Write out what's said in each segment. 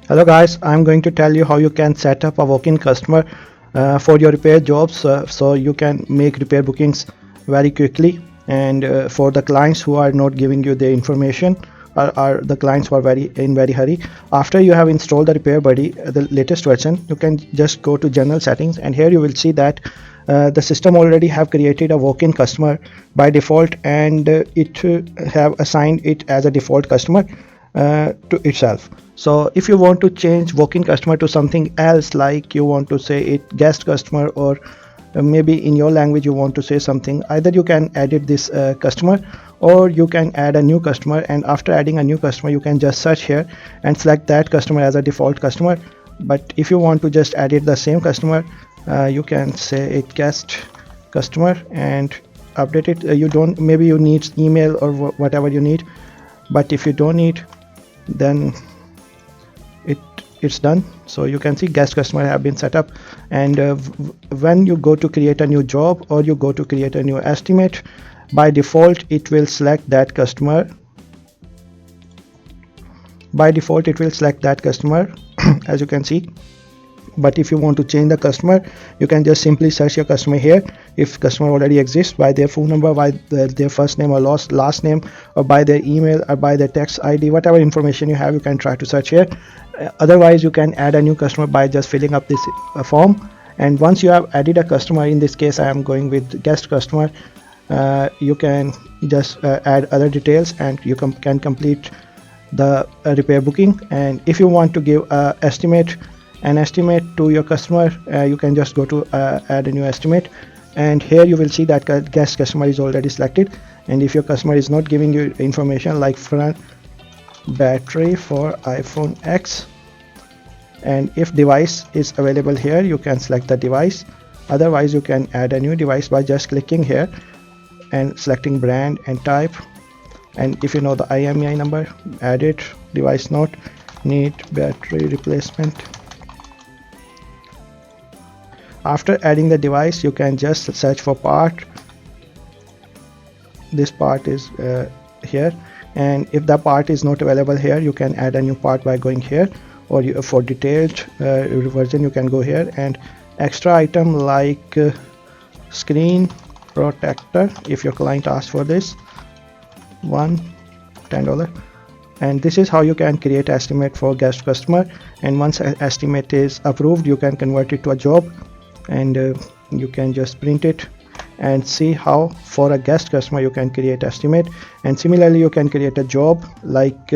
Hello guys, I'm going to tell you how you can set up a walk-in customer for your repair jobs, so you can make repair bookings very quickly. And for the clients who are not giving you the information, are the clients who are very hurry, after you have installed the RepairBuddy, the latest version, you can just go to general settings, and here you will see that the system already have created a walk-in customer by default, and it have assigned it as a default customer to itself. So if you want to change walk-in customer to something else, like you want to say it guest customer, or maybe in your language you want to say something, either you can edit this customer, or you can add a new customer. And after adding a new customer, you can just search here and select that customer as a default customer. But if you want to just edit the same customer, you can say it guest customer and update it. You don't, maybe you need email or whatever you need, but if you don't need, then it's done. So you can see guest customer have been set up. And when you go to create a new job, or you go to create a new estimate, by default it will select that customer. By default it will select that customer as you can see. But if you want to change the customer, you can just simply search your customer here. If customer already exists, by their phone number, by their first name or last name, or by their email, or by their text ID, whatever information you have, you can try to search here. Otherwise you can add a new customer by just filling up this form. And once you have added a customer, in this case I am going with guest customer, you can just add other details, and you can complete the repair booking. And if you want to give an estimate to your customer, you can just go to add a new estimate, and here you will see that guest customer is already selected. And if your customer is not giving you information like front battery for iPhone X, and if device is available here, you can select the device. Otherwise you can add a new device by just clicking here and selecting brand and type. And if you know the IMEI number, add it. Device not need battery replacement. After adding the device, you can just search for part. This part is here, and if the part is not available here, you can add a new part by going here. Or for detailed version, you can go here. And extra item like screen protector, if your client asks for this, $10. And this is how you can create estimate for guest customer. And once an estimate is approved, you can convert it to a job, and you can just print it and see how for a guest customer you can create estimate. And similarly you can create a job like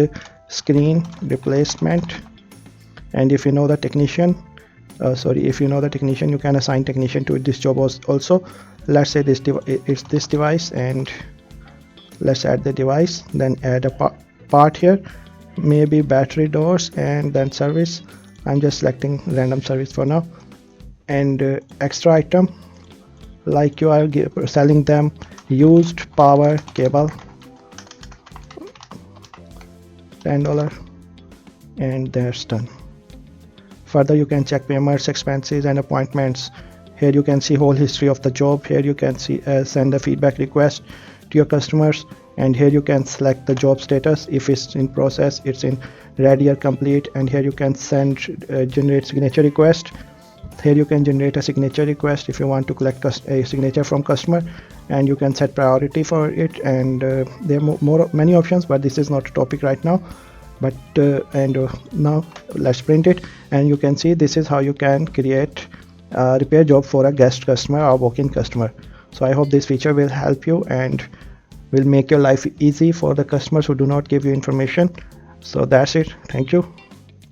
screen replacement. And if you know the technician, if you know the technician, you can assign technician to this job also. Let's say this it's this device, and let's add the device, then add a part here, maybe battery doors, and then service. I'm just selecting random service for now. And extra item, like you are selling them used power cable, $10, and that's done. Further you can check payments, expenses, and appointments. Here you can see whole history of the job. Here you can see send a feedback request to your customers, and here you can select the job status. If it's in process, it's in ready or complete. And here you can send generate signature request. Here you can generate a signature request if you want to collect a signature from customer, and you can set priority for it. And there are many options, but this is not a topic right now. But now let's print it, and you can see this is how you can create a repair job for a guest customer or walk-in customer. So I hope this feature will help you and will make your life easy for the customers who do not give you information. So that's it. Thank you.